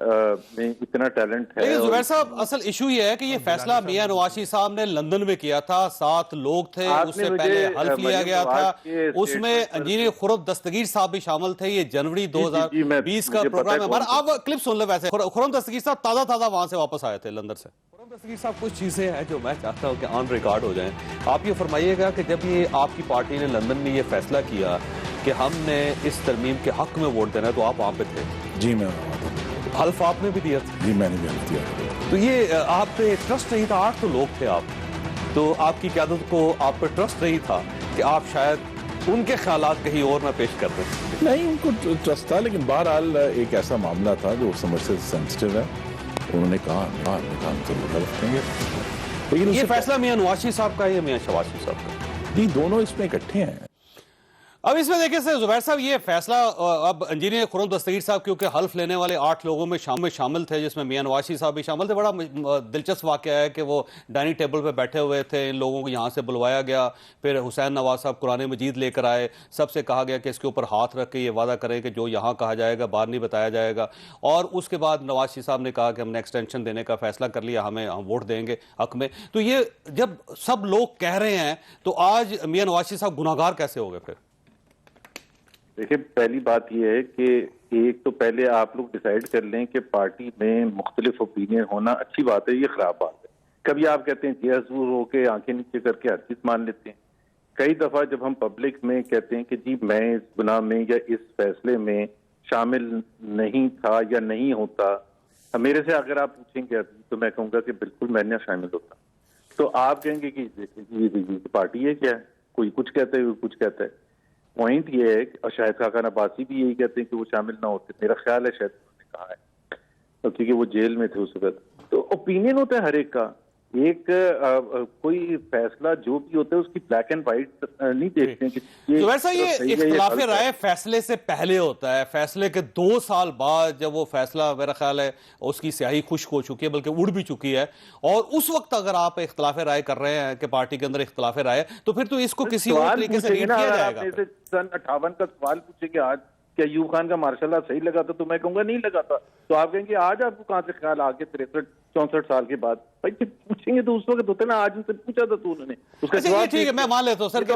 میں اتنا ٹیلنٹ ہے. لیکن زبیر صاحب اصل ایشو یہ ہے کہ یہ فیصلہ میاں نواز صاحب نے لندن میں کیا تھا, 7 لوگ تھے, اس سے پہلے حلف لیا گیا تھا, اس میں انجینئر خرم دستگیر صاحب بھی شامل تھے. یہ جنوری 2020 کا پروگرام ہے ہمارا. آپ کلپ سن لیں. ویسے خرم دستگیر صاحب تازہ وہاں سے واپس آئے تھے لندن سے. خرم دستگیر صاحب کچھ چیزیں ہیں جو میں چاہتا ہوں کہ آن ریکارڈ ہو جائیں. آپ یہ فرمائیے گا کہ جب یہ آپ کی پارٹی نے لندن میں یہ فیصلہ کیا کہ ہم نے اس ترمیم کے حق میں ووٹ دینا ہے, تو آپ وہاں پہ تھے؟ جی میں حلف آپ نے بھی دیا تھا؟ جی میں نے بھی حلف دیا. تو یہ آپ پہ ٹرسٹ نہیں تھا؟ 8 تو لوگ تھے آپ, تو آپ کی قیادت کو آپ پہ ٹرسٹ نہیں تھا کہ آپ شاید ان کے خیالات کہیں اور نہ پیش کر دیں؟ نہیں, ان کو ٹرسٹ تھا, لیکن بہرحال ایک ایسا معاملہ تھا جو سمجھ سے سینسٹیو ہے. انہوں نے کہا ہم تو حلف دیں گے. لیکن یہ فیصلہ میاں نواز شریف صاحب کا ہے یا میاں شہباز شریف صاحب کا؟ نہیں, دونوں اس میں اکٹھے ہیں. اب اس میں دیکھیں سر زبیر صاحب, یہ فیصلہ اب انجینئر خرم دستگیر صاحب کیونکہ حلف لینے والے 8 لوگوں میں شامل تھے, جس میں میاں نواز شریف صاحب بھی شامل تھے. بڑا دلچسپ واقعہ ہے کہ وہ ڈائننگ ٹیبل پہ بیٹھے ہوئے تھے, ان لوگوں کو یہاں سے بلوایا گیا, پھر حسین نواز صاحب قرآن مجید لے کر آئے, سب سے کہا گیا کہ اس کے اوپر ہاتھ رکھ کے یہ وعدہ کریں کہ جو یہاں کہا جائے گا باہر نہیں بتایا جائے گا. اور اس کے بعد نواز شریف صاحب نے کہا کہ ہم نے ایکسٹینشن دینے کا فیصلہ کر لیا, ہم ووٹ دیں گے حق میں. تو یہ جب سب لوگ کہہ رہے ہیں تو آج میاں نواز شریف صاحب گناہگار کیسے ہو گئے پھر؟ دیکھیں, پہلی بات یہ ہے کہ ایک تو پہلے آپ لوگ ڈیسائیڈ کر لیں کہ پارٹی میں مختلف اوپینین ہونا اچھی بات ہے, یہ خراب بات ہے. کبھی آپ کہتے ہیں جی حضور ہو کے آنکھیں نیچے کر کے ہر چیز مان لیتے ہیں. کئی دفعہ جب ہم پبلک میں کہتے ہیں کہ جی میں اس گناہ میں یا اس فیصلے میں شامل نہیں تھا یا نہیں ہوتا, میرے سے اگر آپ پوچھیں گے ابھی تو میں کہوں گا کہ بالکل میں نہ شامل ہوتا. تو آپ کہیں گے کہ یہ پارٹی ہے کیا, کوئی کچھ کہتا ہے کوئی کچھ کہتا ہے. پوائنٹ یہ ہے کہ شاہد خاقان عباسی بھی یہی کہتے ہیں کہ وہ شامل نہ ہوتے. میرا خیال ہے شاید انہوں نے کہا ہے کیونکہ وہ جیل میں تھے اس وقت. تو اوپینین ہوتا ہے ہر ایک کا. ایک کوئی فیصلہ جو بھی ہوتا ہے اس کی بلیک اینڈ وائٹ نہیں دیکھتے ہیں کہ تو ویسا یہ اختلاف رائے فیصلے سے پہلے ہوتا ہے, فیصلے کے 2 سال بعد جب وہ فیصلہ میرا خیال ہے اس کی سیاہی خشک ہو چکی ہے, بلکہ اڑ بھی چکی ہے, اور اس وقت اگر آپ اختلاف رائے کر رہے ہیں کہ پارٹی کے اندر اختلاف رائے, تو پھر تو اس کو کسی اور طریقے سے ریڈ کیا جائے گا. سن 58 کا سوال پوچھے کہ آج کیا ایوب خان کا مارشاء اللہ صحیح لگا تھا, تو میں کہوں گا نہیں لگا تھا. تو آپ کہیں گے آج آپ کو کہاں سے خیال آ کے 63-64 سال کے بعد؟ بھائی جب پوچھیں گے تو اس وقت ہوتے نا, آج ان سے پوچھا تھا تو انہوں نے اس کا جواب. ٹھیک ہے, میں مان لیتا ہوں سر کہ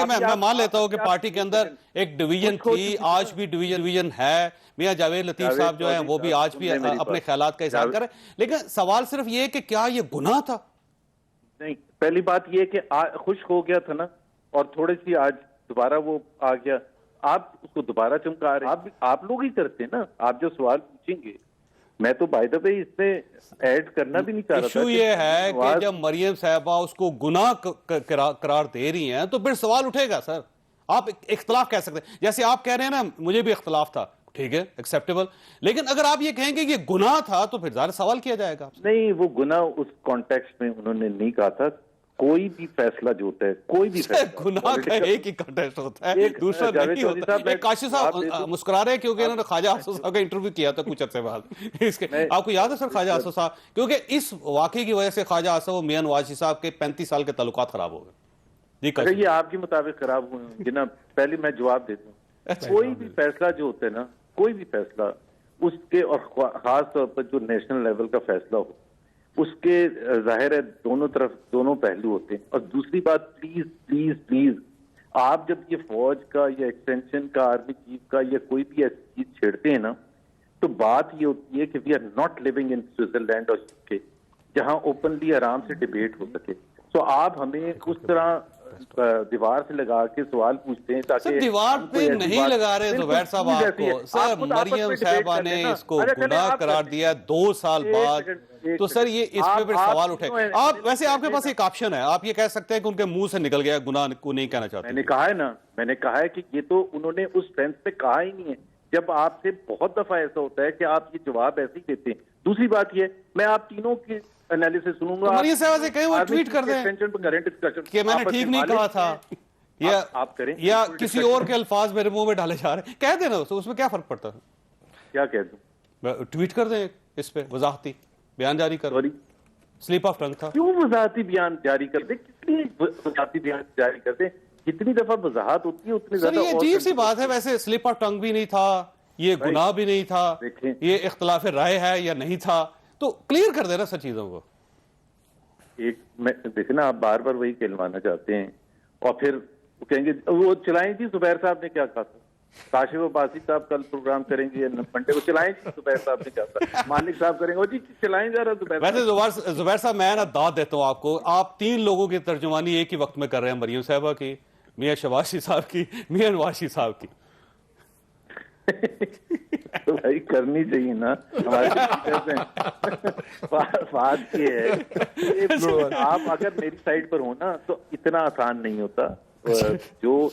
میں مان لیتا ہوں کہ پارٹی کے اندر ایک ڈویژن تھی, آج بھی ڈویژن ہے. میاں جاوید لطیف صاحب جو ہیں وہ بھی آج بھی اپنے خیالات کا اظہار کریں, لیکن سوال صرف یہ ہے کہ کیا یہ گناہ تھا؟ نہیں, پہلی بات یہ ہے کہ خشک ہو گیا تھا نا, اور تھوڑی سی آج دوبارہ وہ آ گیا. آپ اس کو دوبارہ چمکا رہے ہیں, آپ لوگ ہی کرتے ہیں نا. آپ جو سوال پوچھیں گے, میں تو بائی دا وے اس میں ایڈ کرنا بھی نہیں چاہ رہا تھا. ایشو یہ ہے کہ جب مریم صاحبہ اس کو گناہ قرار دے رہی ہیں تو پھر سوال اٹھے گا. سر آپ اختلاف کہہ سکتے ہیں, جیسے آپ کہہ رہے ہیں نا مجھے بھی اختلاف تھا, ٹھیک ہے ایکسیپٹیبل, لیکن اگر آپ یہ کہیں گے کہ یہ گناہ تھا تو پھر ظاہر سوال کیا جائے گا. نہیں, وہ گناہ اس کانٹیکسٹ میں انہوں نے نہیں کہا تھا. کوئی بھی فیصلہ جو ہوتا ہے, کوئی بھی فیصلہ گناہ کا ایک ہی کنٹیکسٹ ہوتا ہے, دوسرا نہیں ہوتا. ایک کاشف صاحب مسکرا رہے ہیں کیونکہ انہوں نے خواجہ آصف صاحب کا انٹرویو کیا تھا کچھ عرصے بعد. آپ کو یاد ہے سر خواجہ آصف صاحب, کیونکہ اس واقعے کی وجہ سے خواجہ آصف اور میاں نواز شریف صاحب کے 35 سال کے تعلقات خراب ہو گئے. اگر یہ آپ کے مطابق خراب ہوئے ہیں جناب, پہلے میں جواب دیتا ہوں. کوئی بھی فیصلہ جو ہوتا ہے نا, کوئی بھی فیصلہ اس کے, اور خاص طور پر جو نیشنل لیول کا فیصلہ ہو, اس کے ظاہر ہے دونوں طرف دونوں پہلو ہوتے ہیں. اور دوسری بات, پلیز پلیز پلیز, آپ جب یہ فوج کا یا ایکسٹینشن کا, آرمی چیف کا یا کوئی بھی ایسی چیز چھیڑتے ہیں نا, تو بات یہ ہوتی ہے کہ we are not living in Switzerland اور UK جہاں اوپنلی آرام سے ڈیبیٹ ہو سکے. تو آپ ہمیں اس طرح دیوار سے لگا کے سوال پوچھتے ہیں سر دیوار پہ نہیں لگا رہے زبیر صاحب آپ کو. سر مریم صاحبہ نے اس کو گناہ قرار دیا 2 سال بعد, تو سر یہ اس پہ پھر سوال اٹھے. آپ ویسے آپ کے پاس ایک آپشن ہے, آپ یہ کہہ سکتے ہیں کہ ان کے منہ سے نکل گیا, گناہ کو نہیں کہنا چاہتے. میں نے کہا ہے نا, میں نے کہا ہے کہ یہ تو انہوں نے اس سینس پہ کہا ہی نہیں ہے. جب آپ سے بہت دفعہ ایسا ہوتا ہے کہ آپ یہ جواب ایسے ہی دیتے ہیں. دوسری بات یہ, میں آپ تینوں کی انالیسس سنوں گا. مریم صاحبہ سے کہیں وہ ٹویٹ کر دیں کہ میں نے ٹھیک نہیں کہا تھا, یا کسی اور کے الفاظ میرے منہ میں ڈالے جا رہے ہیں, کہہ دینا اس میں کیا فرق پڑتا ہے. کیا کہہ دوں, ٹویٹ کر دیں, اس پہ وضاحتی بیان جاری کر. سلیپ آف ٹنگ تھا. کیوں وضاحتی بیان جاری کر دیں, کس لیے وضاحتی بیان جاری کر دیں؟ جتنی دفعہ وضاحت ہوتی ہے اتنی زیادہ. یہ عجیب سی بات ہے, ویسے سلیپ آف ٹنگ بھی نہیں تھا, یہ گناہ بھی نہیں تھا, دیکھیں. یہ اختلاف رائے ہے یا نہیں تھا, تو کلیئر کر دینا سب چیزوں کو. ایک میں دیکھیں نا, آپ بار بار وہی کہلوانا چاہتے ہیں اور پھر وہ کہیں گے وہ چلائیں جی زبیر صاحب نے کیا کہا تھا, کاشف عباسی صاحب کل پروگرام کریں گے منڈے کو, چلائیں جی زبیر صاحب نے کیا کہا, مالک صاحب کریں گے, جی چلائیں جا رہا زبیر صاحب. ویسے زبیر صاحب میں نا داد دیتا ہوں آپ کو, آپ 3 لوگوں کی ترجمانی ایک ہی وقت میں کر رہے ہیں, مریم صاحبہ کی, میاں شواشی صاحب کی, میاں نواشی صاحب کی. تو بھائی کرنی چاہیے نا, ہمارے بات یہ ہے آپ اگر میری سائڈ پر ہو نا تو اتنا آسان نہیں ہوتا. جو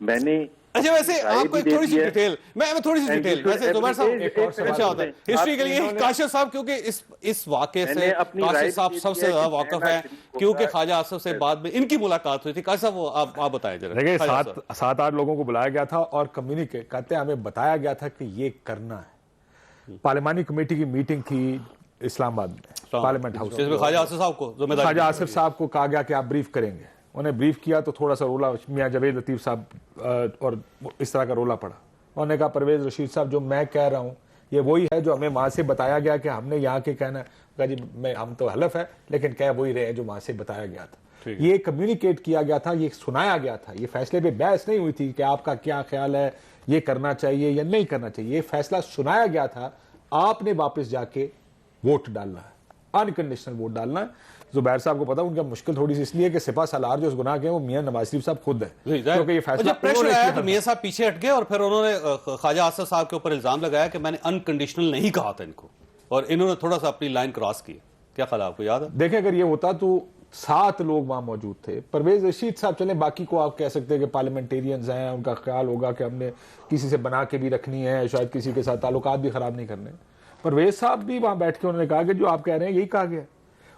میں نے اچھا ویسے آپ کو تھوڑی سی ڈیٹیل, میں تھوڑی سی ڈیٹیل, ویسے زبیر صاحب اچھا ہوتا ہے ہسٹری کے لیے کاشف صاحب, کیونکہ اس واقعے سے کاشف صاحب سب سے زیادہ واقف ہیں, کیونکہ خواجہ آصف سے بعد میں ان کی ملاقات ہوئی تھی. کاشف صاحب آپ بتائیں ذرا. دیکھیں 7-8 لوگوں کو بلایا گیا تھا اور کمیونیکیٹ کرتے ہمیں بتایا گیا تھا کہ یہ کرنا ہے. پارلیمانی کمیٹی کی میٹنگ تھی اسلام آباد میں, پارلیمنٹ ہاؤس, جس میں خواجہ آصف صاحب کو ذمہ داری, خواجہ آصف صاحب کو کہا گیا کہ آپ بریف کریں گے. انہیں بریف کیا تو تھوڑا سا رولا, میاں جاوید لطیف صاحب اور اس طرح کا رولا پڑا. انہوں نے کہا پرویز رشید صاحب جو میں کہہ رہا ہوں یہ وہی ہے جو ہمیں وہاں سے بتایا گیا کہ ہم نے یہاں کے کہنا ہے. کہا جی ہم تو حلف ہے لیکن کہہ وہی رہے جو وہاں سے بتایا گیا تھا. یہ کمیونیکیٹ کیا گیا تھا, یہ سنایا گیا تھا. یہ فیصلے پہ بحث نہیں ہوئی تھی کہ آپ کا کیا خیال ہے, یہ کرنا چاہیے یا نہیں کرنا چاہیے. یہ فیصلہ سنایا گیا تھا, آپ نے واپس جا کے ووٹ ڈالنا ہے, انکنڈیشنل ووٹ ڈالنا ہے. زبیر صاحب کو پتا ان کا مشکل تھوڑی سی اس لیے کہ سپاہ سالار جو اس گناہ کے ہیں وہ میاں نواز شریف صاحب خود ہیں, کیونکہ یہ فیصلہ جب پریشر آیا تو میاں صاحب پیچھے ہٹ گئے اور پھر انہوں نے خواجہ آصف صاحب کے اوپر الزام لگایا کہ میں نے انکنڈیشنل نہیں کہا تھا ان کو, اور انہوں نے تھوڑا سا اپنی لائن کراس کی. کیا خیال آپ کو یاد ہے؟ دیکھیں اگر یہ ہوتا تو 7 لوگ وہاں موجود تھے. پرویز رشید صاحب چلیں, باقی کو آپ کہہ سکتے ہیں کہ پارلیمنٹیرینز ہیں, ان کا خیال ہوگا کہ ہم نے کسی سے بنا کے بھی رکھنی ہے, شاید کسی کے ساتھ تعلقات بھی خراب نہیں کرنے. پرویز صاحب بھی وہاں بیٹھ کے انہوں نے کہا کہ جو آپ کہہ رہے ہیں یہی کہا گیا.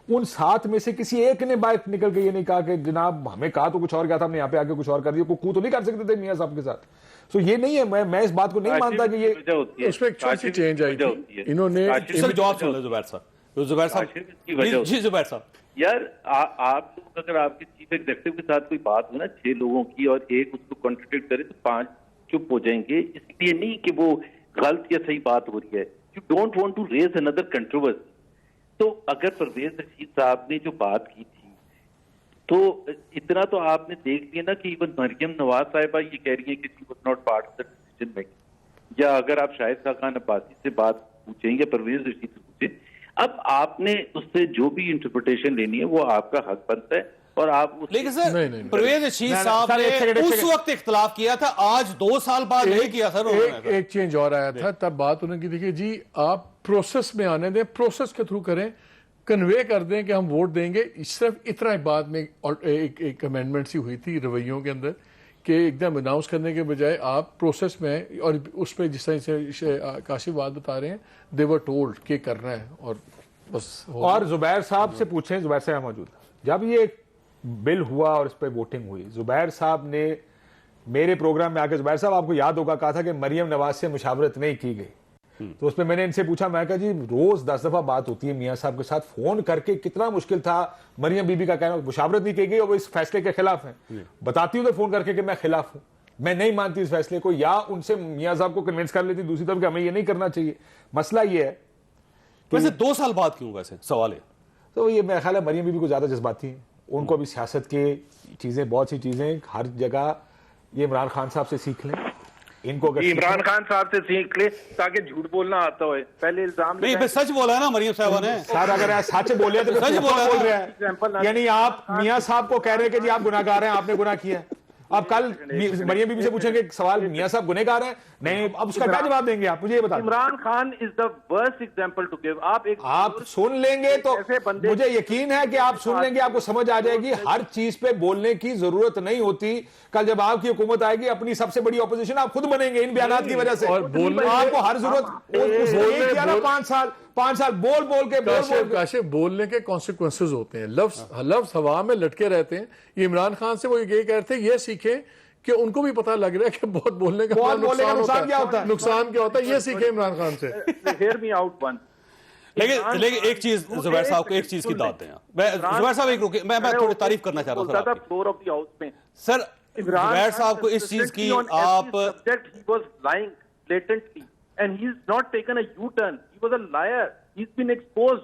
ان 7 میں سے کسی ایک نے باہر نکل کے یہ نہیں کہا کہ جناب ہمیں کہا تو کچھ اور کیا تھا, ہم نے یہاں پہ آ کے کچھ اور کر دیا. کو تو نہیں کر سکتے تھے میاں صاحب کے ساتھ. سو یہ نہیں ہے, میں اس بات کو نہیں مانتا کہ یہ اس میں ایک چھوٹی سی چینج آئی تھی. انہوں نے سر جواب سن لیں زبیر صاحب. زبیر صاحب جی زبیر صاحب, یار آپ لوگ اگر آپ کے چیف ایگزیکٹو کے ساتھ کوئی بات ہو نا 6 لوگوں کی اور ایک اس کو کنٹرڈکٹ کرے تو 5 چپ ہو جائیں گے. اس لیے نہیں کہ وہ غلط یا صحیح بات ہو رہی ہے. You don't want to raise اندر کنٹروورسی. تو اگر پرویز رشید صاحب نے جو بات کی تھی تو اتنا تو آپ نے دیکھ لیا نا کہ ایون مریم نواز صاحبہ یہ کہہ رہی ہیں کہ she was not part of the decision making. یا اگر آپ شاہد خاقان عباسی سے بات پوچھیں یا پرویز رشید سے پوچھیں, اب آپ نے اس سے جو بھی انٹرپریٹیشن لینی ہے وہ آپ کا حق بنتا ہے. اور آپ لیکن سر پرویز رشید صاحب نے اس وقت اختلاف کیا تھا, آج 2 سال بعد نہیں کیا سر. ایک چینج اور آیا تھا, تب بات انہوں نے کی دیکھیں جی آپ پروسیس میں آنے دیں, پروسیس کے تھرو کریں, کنوے کر دیں کہ ہم ووٹ دیں گے. صرف اتنا بعد میں ایک امینڈمنٹ سی ہوئی تھی رویوں کے اندر کہ ایک دم اناؤنس کرنے کے بجائے آپ پروسیس میں, اور اس پہ جس طرح سے کاشف بات بتا رہے ہیں دے ور ٹولڈ کہ کرنا ہے اور بس. اور زبیر صاحب سے پوچھیں, زبیر صاحب موجود جب یہ بل ہوا اور اس پہ ووٹنگ ہوئی, زبیر صاحب نے میرے پروگرام میں آ کے, زبیر صاحب آپ کو یاد ہوگا کہا تھا کہ مریم نواز سے مشاورت نہیں کی گئی. تو اس میں میں نے ان سے پوچھا, میں کہا جی روز 10 دفعہ بات ہوتی ہے میاں صاحب کے ساتھ, فون کر کے کتنا مشکل تھا مریم بی بی کا کہنا مشاورت نہیں کی گئی اور وہ اس فیصلے کے خلاف ہیں. بتاتی ہوں تو فون کر کے کہ میں خلاف ہوں, میں نہیں مانتی اس فیصلے کو, یا ان سے میاں صاحب کو کنونس کر لیتی دوسری طرف کہ ہمیں یہ نہیں کرنا چاہیے. مسئلہ یہ ہے ویسے 2 سال بعد کیوں, ویسے سوال ہے. تو یہ میرا خیال ہے مریم بی بی کو زیادہ جذباتی ہیں, ان کو بھی سیاست کے چیزیں, بہت سی چیزیں ہر جگہ یہ عمران خان صاحب سے سیکھ لیں. ان کو عمران خان صاحب سے سیکھ لے تاکہ جھوٹ بولنا آتا ہوئے. پہلے الزام نہیں, سچ بولا ہے نا مریم صاحبہ نے. سر اگر سچ بولے تو سچ بول رہے ہیں, یعنی آپ میاں صاحب کو کہہ رہے ہیں کہ جی آپ گناہ گار ہیں, آپ نے گناہ کیا ہے. اب کل مریم بی بی سے پوچھیں گے سوال, میاں صاحب گنہ گار ہیں, نہیں, اب اس کا کیا جواب دیں گے آپ مجھے یہ بتائیں. Imran Khan is the worst example to give. آپ سن لیں گے تو مجھے یقین ہے کہ آپ سن لیں گے, آپ کو سمجھ آ جائے گی. ہر چیز پہ بولنے کی ضرورت نہیں ہوتی. کل جب آپ کی حکومت آئے گی, اپنی سب سے بڑی اپوزیشن آپ خود بنیں گے ان بیانات کی وجہ سے. اور آپ کو ہر ضرورت 5 سال بول کے کاشف بولنے کے کانسیکوینسز ہوتے ہیں. لفظ ہوا میں لٹکے رہتے ہیں. یہ عمران خان سے وہ یہ کہتے ہیں, یہ سیکھیں کہ ان کو بھی پتہ لگ رہا ہے کہ بہت بولنے کا نقصان کیا ہوتا ہے. یہ سیکھیں عمران خان سے. لیکن ایک چیز زبیر صاحب کو ایک چیز کی داد دیں. زبیر صاحب ایک رکے, میں تھوڑی تعریف کرنا چاہ رہا تھا سر. زبیر صاحب کو اس چیز کی آپ and he's not taken a U-turn. He was a liar. He's been exposed.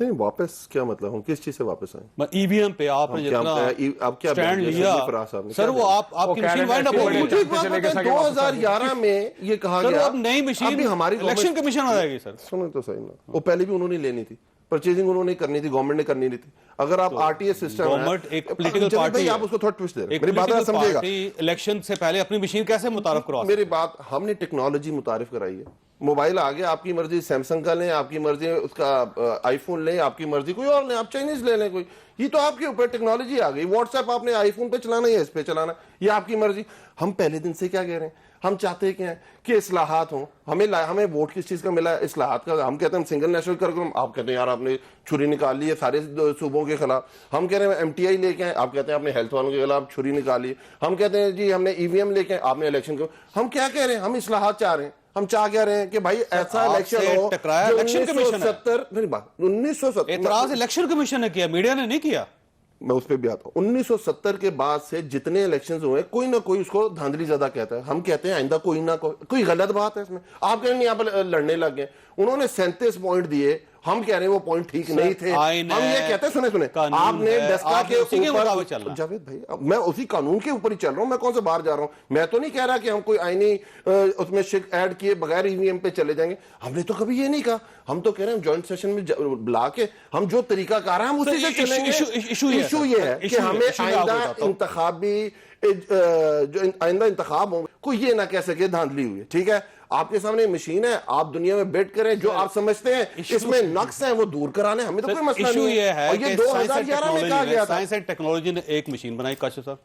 نہیں واپس کیا مطلب ہم کس چیز سے واپس آئیں؟ EVM پہ آپ نے جتنا آپ کیا سٹینڈ لیا سر، وہ آپ کی مشین وائنڈ اپ ہو گئی. 2011 میں یہ کہا گیا اب نئی مشین ہماری الیکشن کمیشن ہو جائے گی. سر سنیں تو صحیح نا، وہ پہلے بھی انہوں نے لینی تھی، پرچیزنگ انہوں نے کرنی تھی، گورنمنٹ نے کرنی نہیں تھی. اگر آپ RTS سسٹم گورنمنٹ ایک پولیٹیکل پارٹی، آپ اس کو تھوڑا ٹوسٹ دے رہے ہیں، میری بات سمجھے گا. الیکشن سے پہلے اپنی مشین کیسے متعارف کروا؟ میری بات، ہم نے ٹیکنالوجی متعارف کرائی ہے. موبائل آ گیا، آپ کی مرضی سیمسنگ کا لیں، آپ کی مرضی اس کا آئی فون لیں، آپ کی مرضی کوئی اور لیں، آپ چائنیز لے لیں کوئی، یہ تو آپ کے اوپر ٹیکنالوجی آ گئی. واٹس ایپ آپ نے آئی فون پہ چلانا یا اس پہ چلانا، یہ آپ کی مرضی. ہم پہلے دن سے کیا کہہ رہے ہیں، ہم چاہتے کیا ہیں کہ اصلاحات ہوں. ہمیں ووٹ کس چیز کا ملا ہے؟ اصلاحات کا. ہم کہتے ہیں ہم سنگل نیشنل کریکولم، آپ کہتے ہیں یار آپ نے چھری نکال لی ہے سارے صوبوں کے خلاف. ہم کہہ رہے ہیں MTI لے کے آئے، آپ کہتے ہیں آپ نے ہیلتھ والوں کے خلاف چھری نکال لی. ہم کہتے ہیں جی ہم نے EVM لے کے آئے، آپ نے الیکشن کو. ہم کیا کہہ رہے ہیں؟ ہم اصلاحات چاہ رہے ہیں. ہم چاہ کیا رہے ہیں کہ بھائی ایسا الیکشن ہو جو 1970 اعتراض الیکشن کمیشن نے کیا، میڈیا نے نہیں کیا. میں اس پہ بھی آتا ہوں. 1970 کے بعد سے جتنے الیکشنز ہوئے کوئی نہ کوئی اس کو دھاندلی زیادہ کہتا ہے. ہم کہتے ہیں آئندہ کوئی نہ کوئی غلط بات ہے اس میں. آپ کہیں نہیں، آپ لڑنے لگ گئے. انہوں نے 37 پوائنٹ دیے، ہم کہہ رہے ہیں وہ پوائنٹ ٹھیک نہیں تھے. ہم یہ کہتے ہیں، سنیں آپ نے ڈسکا کے اوپر، جاوید بھائی میں اسی قانون کے اوپر ہی چل رہا ہوں. میں کون سے باہر جا رہا ہوں؟ میں تو نہیں کہہ رہا کہ ہم کوئی آئینی اس میں ایڈ کیے بغیر EVM پہ چلے جائیں گے. ہم نے تو کبھی یہ نہیں کہا. ہم تو کہہ رہے ہیں جوائنٹ سیشن میں بلا کے ہم جو طریقہ کار ہے ہم اسی سے چلیں گے. ایشو یہ ہے کہ ہمیں آئندہ انتخابی جو آئندہ انتخاب ہوں کوئی یہ نہ کہہ سکے دھاندلی ہوئی ہے. ٹھیک ہے، آپ کے سامنے مشین ہے، آپ دنیا میں بیٹ کریں، جو آپ سمجھتے ہیں اس میں نقص ہیں وہ دور کرانے، ہمیں تو کوئی مسئلہ نہیں ہے. یہ ہے کہ 2011 میں کہا گیا تھا سائنس اینڈ ٹیکنالوجی نے ایک مشین بنائی کاشف صاحب،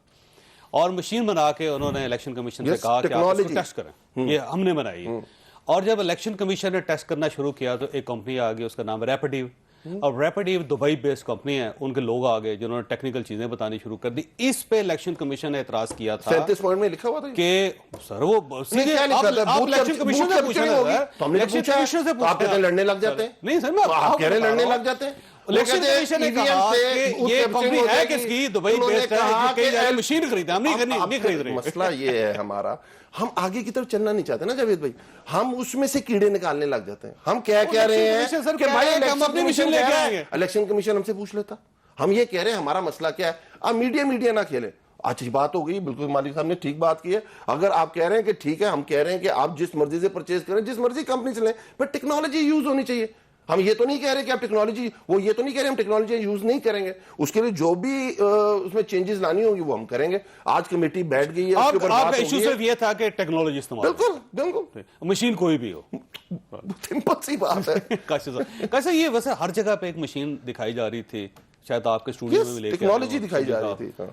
اور مشین بنا کے انہوں نے الیکشن کمیشن سے کہا کہ آپ اس کو ٹیسٹ کریں. یہ ہم نے بنائی ہے. اور جب الیکشن کمیشن نے ٹیسٹ کرنا شروع کیا تو ایک کمپنی آ گئی، اس کا نام ریپیڈیو. اور ریپیڈیو دبئی بیس کمپنی ہے، ان کے لوگ آ گئے جنہوں نے ٹیکنیکل چیزیں بتانی شروع کر دی. اس پہ الیکشن کمیشن نے اعتراض کیا تھا 37 پوائنٹ میں لکھا ہوا تھا کہ سر وہ الیکشن کمیشن سے پوچھیں، الیکشن کمیشن سے آپ کہتے ہیں لڑنے لگ جاتے ہیں. نہیں سر، میں آپ کہہ رہے ہیں لڑنے لگ جاتے ہیں. الیکشن کمیشن نے کہا کہ یہ کمپنی ہے کس کی، دبئی بیسڈ ہے، کئی جگہ مشین خریدتے ہیں، ہم نہیں خرید رہے. مسئلہ یہ ہے ہمارا، ہم آگے کی طرف چلنا نہیں چاہتے نا جاوید بھائی. ہم اس میں سے کیڑے نکالنے لگ جاتے ہیں. ہم کیا کہہ رہے ہیں کہ بھائی ہم اپنی مشین لے کے آئیں گے. الیکشن کمیشن ہم سے پوچھ لیتا. ہم یہ کہہ رہے ہیں ہمارا مسئلہ کیا ہے. آپ میڈیا نہ کھیلیں. اچھی بات ہو گئی، بالکل مالک صاحب نے ٹھیک بات کی ہے. اگر آپ کہہ رہے ہیں کہ ٹھیک ہے، ہم کہہ رہے ہیں کہ آپ جس مرضی سے پرچیز کریں، جس مرضی کمپنی سے لیں، بٹ ٹیکنالوجی یوز ہونی چاہیے. ہم یہ تو نہیں کہہ رہے کہ آپ ٹیکنالوجی، وہ یہ تو نہیں کہہ رہے ہم ٹیکنالوجی یوز نہیں کریں گے. اس کے لیے جو بھی اس میں چینجز لانی ہوگی وہ ہم کریں گے. آج کمیٹی بیٹھ گئی ہے، اس کے اوپر آپ کا ایشو صرف یہ تھا کہ ٹیکنالوجی استعمال، بالکل مشین کوئی بھی ہو، سمپل سی بات ہے. کیسے یہ ویسے ہر جگہ پہ ایک مشین دکھائی جا رہی تھی، شاید آپ کے اسٹوڈیو میں لے کے ٹیکنالوجی دکھائی جا رہی تھی،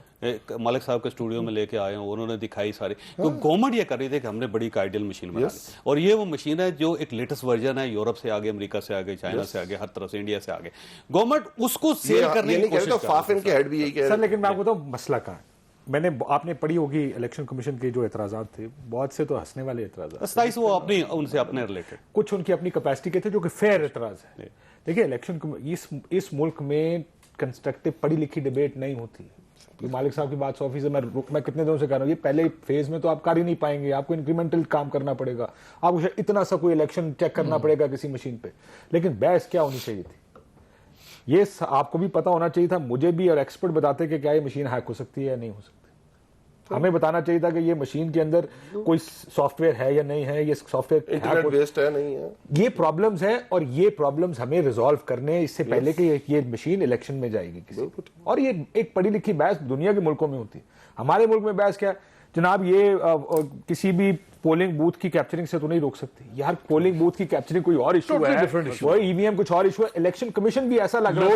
مالک صاحب کے اسٹوڈیو میں لے کے آئے ہوں، انہوں نے دکھائی ساری. گورنمنٹ یہ کر رہی تھی کہ ہم نے بڑی آئیڈیل مشین بنا لی، اور یہ وہ مشین ہے جو ایک لیٹسٹ ورژن ہے، یورپ سے آگے، امریکہ سے آگے، چائنا سے آگے، ہر طرف سے، انڈیا سے آگے. گورنمنٹ اس کو سیل کرنے کی کوشش کر رہی ہے. سر لیکن میں آپ کو بتاؤں مسئلہ کہاں ہے. میں نے آپ نے پڑھی ہوگی الیکشن کمیشن کے جو اعتراضات تھے، بہت سے تو ہنسنے والے اعتراضات، 27 وہ اپنی ان سے اپنے ریلیٹڈ، کچھ ان کی اپنی کیپیسٹی کے تھے جو کہ فیئر اعتراض ہے. دیکھیے الیکشن اس ملک میں کنسٹرکٹیو پڑھی لکھی ڈیبیٹ نہیں ہوتی. مالک صاحب کی بات 100%، میں کتنے دنوں سے کہہ رہا ہوں، یہ پہلے فیز میں تو آپ کر ہی نہیں پائیں گے. آپ کو انکریمنٹل کام کرنا پڑے گا، آپ کو اتنا سا کوئی الیکشن چیک کرنا پڑے گا کسی مشین پہ. لیکن بحث کیا ہونی چاہیے تھی، یہ آپ کو بھی پتا ہونا چاہیے تھا، مجھے بھی، اور ایکسپرٹ بتاتے کہ کیا یہ مشین ہیک ہو سکتی ہے یا نہیں ہو سکتی. ہمیں بتانا چاہیے تھا کہ یہ مشین کے اندر کوئی سافٹ ویئر ہے یا نہیں ہے، یہ سافٹ ویئر انٹرنیٹ بیسڈ ہے نہیں ہے. یہ پرابلمز ہیں، اور یہ پرابلمز ہمیں ریزالو کرنے اس سے پہلے کہ یہ مشین الیکشن میں جائے گی کسی. اور یہ ایک پڑھی لکھی بحث دنیا کے ملکوں میں ہوتی ہے. ہمارے ملک میں بحث کیا جناب، یہ کسی بھی پولنگ بوتھ کی کیپچرنگ سے تو نہیں روک سکتی. یار پولنگ بوتھ کی کیپچرنگ کوئی اور ایشو ہے، وہ EVM کچھ اور ایشو ہے. الیکشن کمیشن بھی ایسا لگ رہا ہے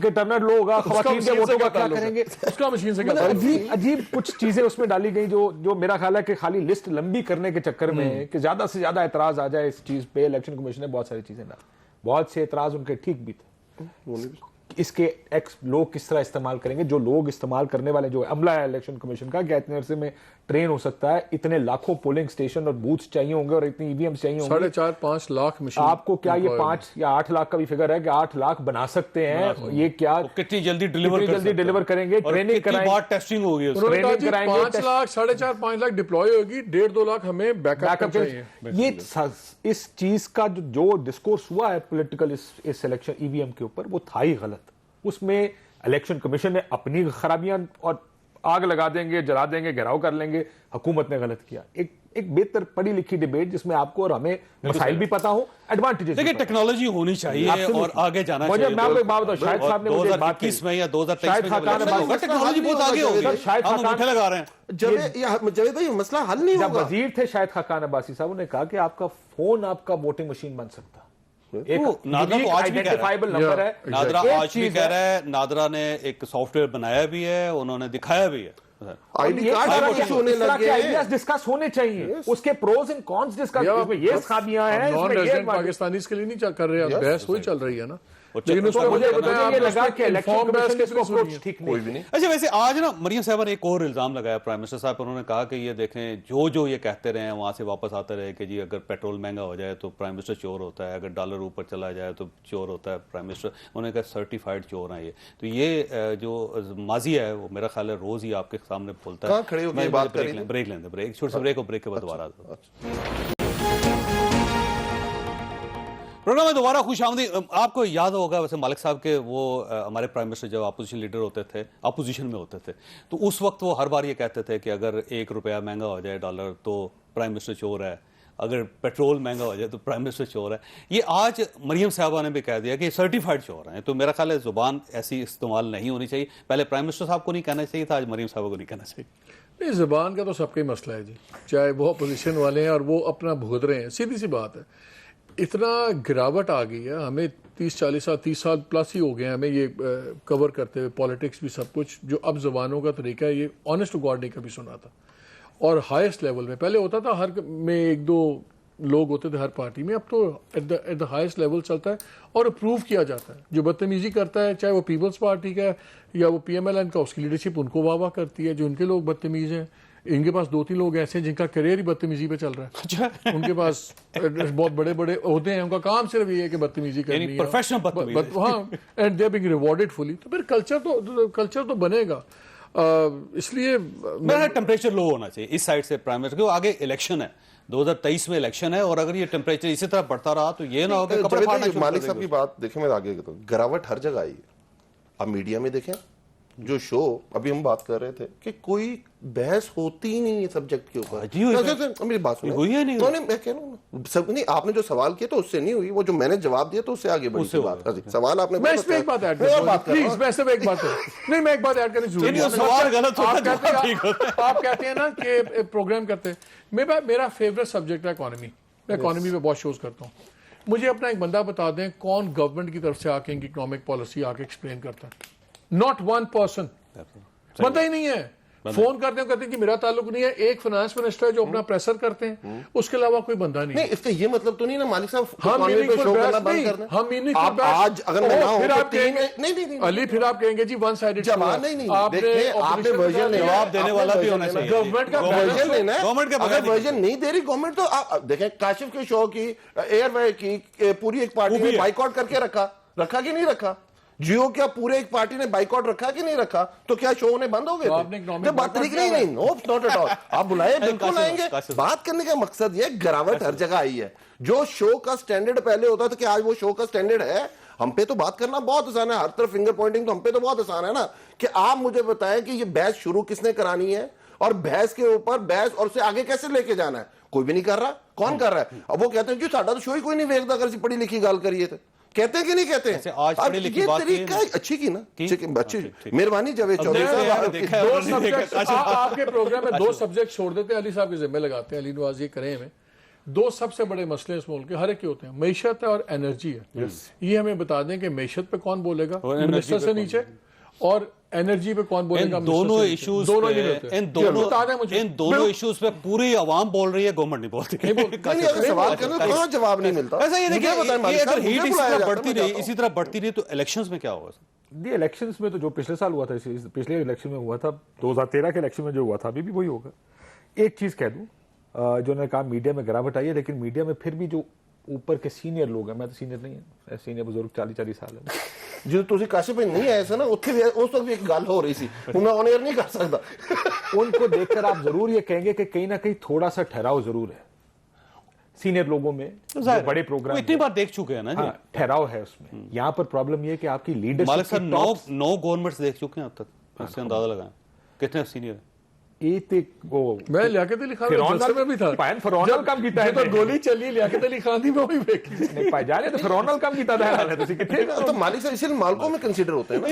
کہ ٹرن آؤٹ لو ہوگا، خواتین کے ووٹوں کا کیا کریں گے، اس کا مشین سے کیا. عجیب کچھ چیزیں اس میں ڈالی گئی جو میرا خیال ہے کہ خالی لسٹ لمبی کرنے کے چکر میں کہ زیادہ سے زیادہ اعتراض آ جائے اس چیز پہ. الیکشن کمیشن نے بہت ساری چیزیں ڈالی، بہت سے اعتراض ان کے ٹھیک بھی تھے. اس کے لوگ کس طرح استعمال کریں گے. جو لوگ استعمال کرنے والے جو عملہ ہے الیکشن کمیشن کا کہ اتنے عرصے میں ٹرین ہو سکتا ہے, اتنے لاکھوں پولنگ اسٹیشن اور بوتھس چاہیے ہوں گے اور اتنی EVMs چاہیے ہوں گے. 4.5-5 لاکھ مشین. آپ کو کیا یہ 5 یا 8 لاکھ کا بھی فگر ہے کہ 8 لاکھ بنا سکتے ہیں؟ یہ کیا کتنی جلدی ڈیلیور کریں گے؟ ٹریننگ کرائیں گے, ٹیسٹنگ ہوگی, انہوں نے کہا جی 5 لاکھ 4.5-5 لاکھ ڈپلوائے ہوگی, 1.5-2 لاکھ ہمیں بیک اپ چاہیے. یہ اس چیز کا جو ڈسکورس ہوا ہے پولیٹیکل اس الیکشن EVM کے اوپر, وہ تھا ہی غلط. اس میں الیکشن کمیشن نے اپنی خرابیاں اور آگ لگا دیں گے, جلا دیں گے, گھیراؤ کر لیں گے, حکومت نے غلط کیا. ایک بہتر پڑھی لکھی ڈیبیٹ جس میں آپ کو اور ہمیں مسائل بھی پتا ہوں, ایڈوانٹیجز. دیکھیں ٹیکنالوجی ہونی چاہیے اور آگے جانا چاہیے. میں آپ کو ایک بات بتاؤں, شاہد صاحب نے مجھے بات کی 2021 میں یا 2023 میں ٹیکنالوجی بہت آگے ہوگی, ہم انگوٹھے لگا رہے ہیں. جاوید بھائی مسئلہ حل نہیں جب ہوگا. وزیر تھے شاہد خاقان عباسی صاحب, انہوں نے کہا کہ آپ کا فون آپ کا ووٹنگ مشین بن سکتا. نادرا تو آج بھی کہہ رہا ہے, نادرا آج بھی کہہ رہا ہے, نادرا نے ایک سافٹ ویئر بنایا بھی ہے, انہوں نے دکھایا بھی ہے. آئی کارڈ ہونے لگے ہیں, ڈسکس ہونے چاہیے, اس کے پروز اینڈ کونس ڈسکس, اس میں یہ خابیاں ہیں, نان ریزیڈنٹ پاکستانیز کے لیے نہیں کر رہے, اب بحث ہوئی چل رہی ہے نا. لیکن اس مجھے یہ لگا کہ انفارم بحث کس کو اپروچ ٹھیک نہیں. اچھا ویسے آج نا مریم صاحبہ نے ایک اور الزام لگایا پرائم منسٹر صاحب پر. انہوں نے کہا کہ یہ دیکھیں جو یہ کہتے رہے ہیں وہاں سے واپس آتے رہے کہ جی اگر پیٹرول مہنگا ہو جائے تو پرائم منسٹر چور ہوتا ہے, اگر ڈالر اوپر چلا جائے تو چور ہوتا ہے پرائم منسٹر. انہوں نے کہا سرٹیفائڈ چور ہیں یہ. تو یہ جو ماضی ہے وہ میرا خیال ہے روز ہی آپ کے سامنے بولتا ہے. کہاں کھڑے ہو کے بات کریں گے؟ بریک لیں, بریک چھوٹے سے بریک, اور بریک کے بعد دوبارہ پروگرام میں دوبارہ خوش آمدید. آپ کو یاد ہوگا ویسے مالک صاحب کے وہ ہمارے پرائم منسٹر جب اپوزیشن لیڈر ہوتے تھے, اپوزیشن میں ہوتے تھے, تو اس وقت وہ ہر بار یہ کہتے تھے کہ اگر 1 روپیہ مہنگا ہو جائے ڈالر تو پرائم منسٹر چور ہے, اگر پیٹرول مہنگا ہو جائے تو پرائم منسٹر چور ہے. یہ آج مریم صاحبہ نے بھی کہہ دیا کہ سرٹیفائڈ چور ہیں. تو میرا خیال ہے زبان ایسی استعمال نہیں ہونی چاہیے. پہلے پرائم منسٹر صاحب کو نہیں کہنا چاہیے تھا, آج مریم صاحبہ کو نہیں کہنا چاہیے. نہیں, زبان کا تو سب کا ہی مسئلہ ہے جی, چاہے وہ اپوزیشن والے ہیں اور وہ اپنا بھگت رہے ہیں. سیدھی سی بات ہے, اتنا گراوٹ آ گئی ہے, ہمیں 30 سال پلس ہی ہو گئے ہیں ہمیں یہ کور کرتے ہوئے, پالیٹکس بھی سب کچھ. جو اب زبانوں کا طریقہ ہے یہ آنیسٹ ٹو گاڈ نہیں کبھی سنا تھا. اور ہائیسٹ لیول میں پہلے ہوتا تھا, ہر میں 1-2 لوگ ہوتے تھے ہر پارٹی میں, اب تو ایٹ دا ہائیسٹ لیول چلتا ہے اور اپروو کیا جاتا ہے. جو بدتمیزی کرتا ہے چاہے وہ پیپلز پارٹی کا یا وہ PMLN کا, اس کی لیڈرشپ ان کو واہ واہ کرتی ہے. جو ان کے لوگ بدتمیز ہیں, ان کے پاس 2-3 لوگ ایسے ہیں جن کا کریئر ہی بدتمیزی پہ چل رہا ہے. ان کے پاس بہت بڑے عہدے ہیں, ان کا کام صرف یہ ہے کہ بدتمیزی کرنی ہے, پروفیشنل بدتمیزی. ہاں, and they are being rewarded فلی. تو پھر کلچر تو بنے گا. اس لیے میرا ٹیمپریچر لو ہونا چاہیے اس سائڈ سے پرائم منسٹر, کیونکہ آگے الیکشن ہے, 2023 میں الیکشن ہے, اور اگر یہ ٹیمپریچر اسی طرح بڑھتا رہا تو یہ نہ ہو کہ کپڑے پھاڑنا شروع کر دیں. مالک صاحب کی بات دیکھیں, میں آگے کہتا ہوں, گراوٹ ہر جگہ آئی ہے. اب میڈیا میں دیکھیں, جو شو ابھی ہم بات کر رہے تھے کہ کوئی بحث ہوتی ہی نہیں ہے سبجیکٹ کے اوپر. میری بات سنیں, میں کہہ رہا ہوں نہیں, آپ نے جو سوال کیا تو اس سے نہیں ہوئی, وہ جو میں نے جواب دیا تو اس سے آگے بڑھی بات. سوال آپ نے, میں اس میں ایک بات ایڈ کرنی ضروری ہے. آپ کہتے ہیں نا کہ پروگرام کرتے ہیں, میرا فیوریٹ سبجیکٹ ہے اکانومی. میں اکانومی پہ بہت شوز کرتا ہوں. مجھے اپنا ایک بندہ بتا دیں کون گورنمنٹ کی طرف سے آ کے ان کی اکنامک پالیسی آ کے ایکسپلین کرتا ہے. ناٹ ون پرسن, بندہ ہی نہیں ہے. فون کرتے ہیں, کہتے ہیں کہ میرا تعلق نہیں ہے. ایک فائنانس منسٹر ہے جو اپنا پریسر کرتے ہیں, اس کے علاوہ کوئی بندہ نہیں. اس کا یہ مطلب تو نہیں نا مالک صاحب ہم آج اگر میں نہ ہوں علی, پھر آپ کہیں گے جی ون سائیڈڈ جواب نہیں, آپ نے ورژن لینا, جواب دینے والا بھی ہونا چاہیے. گورنمنٹ کا ورژن لینا ہے. اگر ورژن نہیں دے رہی گورنمنٹ تو دیکھیں کاشف کے شو کی, ایئر وے کی پوری ایک پارٹی نے بائیکاٹ کر کے رکھا کہ نہیں رکھا. جیو کیا پورے ایک پارٹی نے بائیکاٹ رکھا کہ نہیں رکھا, تو کیا شو ہونے بند ہو گئے تھے؟ بات نہیں, ناٹ ایٹ آل. آپ بلائیں, بالکل آئیں گے. بات کرنے کا مقصد یہ گراوٹ ہر جگہ آئی ہے. جو شو کا سٹینڈرڈ پہلے ہوتا تھا کہ آج وہ شو کا سٹینڈرڈ ہے. ہم پہ تو بات کرنا بہت آسان ہے, ہر طرف فنگر پوائنٹنگ تو ہم پہ تو بہت آسان ہے نا, کہ آپ مجھے بتائیں کہ یہ بحث شروع کس نے کرانی ہے, اور بحث کے اوپر بحث اور اسے آگے کیسے لے کے جانا ہے. کوئی بھی نہیں کر رہا. کون کر رہا ہے؟ اب وہ کہتے ہیں جی ساڈا تو شو ہی کوئی نہیں ویکھدا اگر پڑھی لکھی گل کریے تو کہتے ہیں کہ نہیں کہتے ہیں. یہ طریقہ اچھی کی نا, اچھی مہربانی. جاوید چودھری صاحب آپ کے پروگرام میں 2 سبجیکٹ چھوڑ دیتے ہیں, علی صاحب کے ذمہ لگاتے ہیں, علی نواز یہ کریں ہمیں. 2 سب سے بڑے مسئلے اس ملک کے ہر ایک کے ہوتے ہیں, معیشت ہے اور انرجی ہے. یہ ہمیں بتا دیں کہ معیشت پہ کون بولے گا منسٹر سے نیچے, اور انرجی پہ کون بولے گا. دونوں ایشوز ان دونوں ایشوز پہ پوری عوام بول رہی ہے, گورنمنٹ نہیں بولتی. سوال کرنا تو کہاں جواب نہیں ملتا. ایسا یہ دیکھیں, اگر ہیٹ اسی طرح بڑھتی رہی تو الیکشنز میں کیا ہوگا؟ یہ الیکشنز میں تو جو پچھلے سال ہوا تھا, پچھلے الیکشن میں ہوا تھا, 2013 کے الیکشن میں جو ہوا تھا ابھی بھی وہی ہوگا. ایک چیز کہہ دوں, جو نے کہا میڈیا میں گراوٹ آئی ہے, لیکن میڈیا میں پھر بھی جو اوپر کے سینئر لوگ ہیں, میں تو سینئر نہیں ہوں, سینئر بزرگ 40 سال ہے, جو تسی کاشف بھائی نہیں آئے سن نا, اس وقت بھی ایک گل ہو رہی سی, میں آن ایئر نہیں کر سکتا. ان کو دیکھ کر آپ ضرور یہ کہیں گے کہ کہیں نہ کہیں تھوڑا سا ٹھہراؤ ضرور ہے سینئر لوگوں میں, بڑے پروگرام اتنی بار دیکھ چکے ہیں نا جی, ٹھہراؤ ہے اس میں. یہاں پر پرابلم یہ ہے کہ آپ کی مالک لیڈرشپ صاحب 9 گورنمنٹس دیکھ چکے ہیں اب تک, اس سے اندازہ لگائیں کتنے سینئر ہیں. میں لیاقت علی خان فرعون میں بھی تھا, فرعون کام کیتا ہے, تو گولی چلی لیاقت علی خان دی, میں وہی دیکھی. نہیں پائے جانے تو فرعون کام کیتا ہے, تسی کتنے تو مالک صاحب اسی لیے مالکوں میں کنسیڈر ہوتے ہیں نا.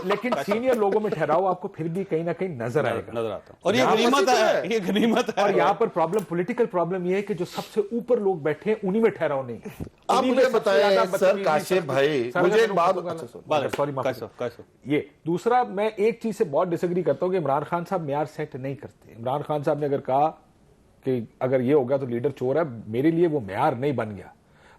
لیکن سینئر لوگوں میں ٹھہراؤ آپ کو پھر بھی کہیں نہ کہیں نظر آئے گا, نظر آتا ہے, اور یہ غنیمت ہے, یہ غنیمت ہے. اور یہاں پر پرابلم, پولیٹیکل پرابلم یہ ہے کہ جو سب سے اوپر لوگ بیٹھے ہیں انہی میں ٹھہراؤ نہیں ہے. آپ مجھے بتائیں سر کاشف بھائی, مجھے ایک بات, سوری, یہ دوسرا میں ایک چیز سے بہت ڈس ایگری کرتا ہوں کہ عمران خان صاحب معیار سیٹ نہیں کرتے. عمران خان صاحب نے اگر کہا کہ اگر یہ ہو گیا تو لیڈر چور ہے, میرے لیے وہ معیار نہیں بن گیا.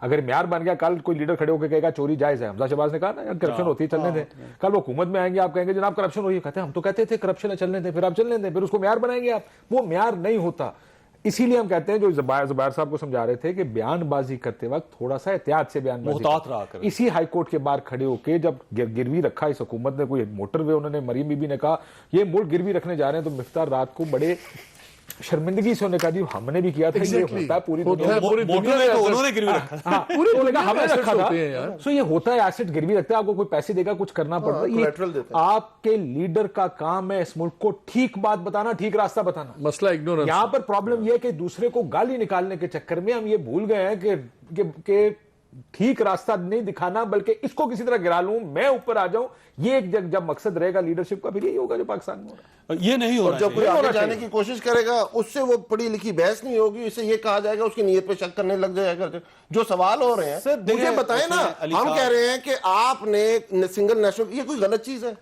اگر معیار بن گیا, کل کوئی لیڈر کھڑے ہو کے کہے گا چوری جائز ہے, حمزہ شہباز نے کہا نا کرپشن ہوتی ہے چلنے دیں, کل وہ حکومت میں آئیں گے آپ کہیں گے جناب کرپشن ہوئی ہے, کہتے ہیں ہم تو کہتے تھے کرپشن ہے چلنے دیں, پھر آپ چلنے دیں, پھر اس کو معیار بنائیں گے آپ, وہ معیار نہیں ہوتا. اسی لیے ہم کہتے ہیں جو زبیر صاحب کو سمجھا رہے تھے کہ بیان بازی کرتے وقت تھوڑا سا احتیاط سے بیان بازی, محتاط رہا کریں. اسی ہائی کورٹ کے باہر کھڑے ہو کے جب گروی رکھا اس حکومت نے, کوئی موٹر وے انہوں نے, مریم بی بی نے کہا یہ ملک گروی رکھنے جا رہے ہیں, تو مفتار رات کو بڑے شرمندگی سے انہوں نے کہا جی ہم نے بھی کیا تھا, یہ ہوتا ہے پوری دنیا, سو یہ ہوتا ہے ایسٹ گروی رکھتا ہے, آپ کو کوئی پیسے دے گا, کچھ کرنا پڑتا ہے. یہ آپ کے لیڈر کا کام ہے اس ملک کو ٹھیک بات بتانا, ٹھیک راستہ بتانا. مسئلہ اگنورنس. یہاں پر پرابلم یہ ہے کہ دوسرے کو گالی نکالنے کے چکر میں ہم یہ بھول گئے ہیں کہ ٹھیک راستہ نہیں دکھانا, بلکہ اس کو کسی طرح گرا لوں, میں اوپر آ جاؤں. یہ ایک جب مقصد رہے گا لیڈرشپ کا, پھر یہی ہوگا جو پاکستان میں ہو رہا ہے. یہ نہیں ہو اور جب کوئی آگے جانے کی کوشش کرے گا, اس سے وہ پڑھی لکھی بحث نہیں ہوگی, اسے یہ کہا جائے گا اس کی نیت پہ شک کرنے لگ جائے گا. جو سوال ہو رہے ہیں مجھے بتائیں نا, ہم کہہ رہے ہیں کہ آپ نے سنگل نیشنل, یہ کوئی غلط چیز ہے,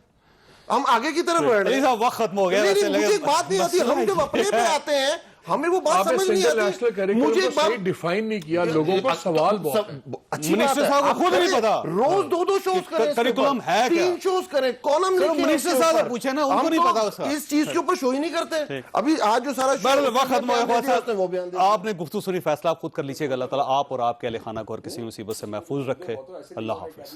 ہم آگے کی طرف بڑھ رہے ہیں. وقت ختم ہو گیا, مجھے ایک بات نہیں آتی, ہم جب اپنے پہ آتے ہیں ہمیں وہ بات سمجھ نہیں آتی. مجھے ایک بات ڈیفائن نہیں کیا, لوگوں پر سوال بہت اچھی بات ہے, صاحب کو خود نہیں پتا, روز 2 شوز کریں, کریکولم ہے کیا, 3 شوز کریں, کالم لکھیں. منسٹر صاحب سے پوچھیں نا, ان کو نہیں پتا اس کا. اس چیز کے اوپر شو ہی نہیں کرتے. ابھی آج جو سارا وقت ختم ہو گیا, آپ نے گفتگو سنی, فیصلہ آپ خود کر لیجیے گا. اللہ تعالیٰ آپ اور آپ کے اہل خانہ کو اور کسی مصیبت سے محفوظ رکھے. اللہ حافظ.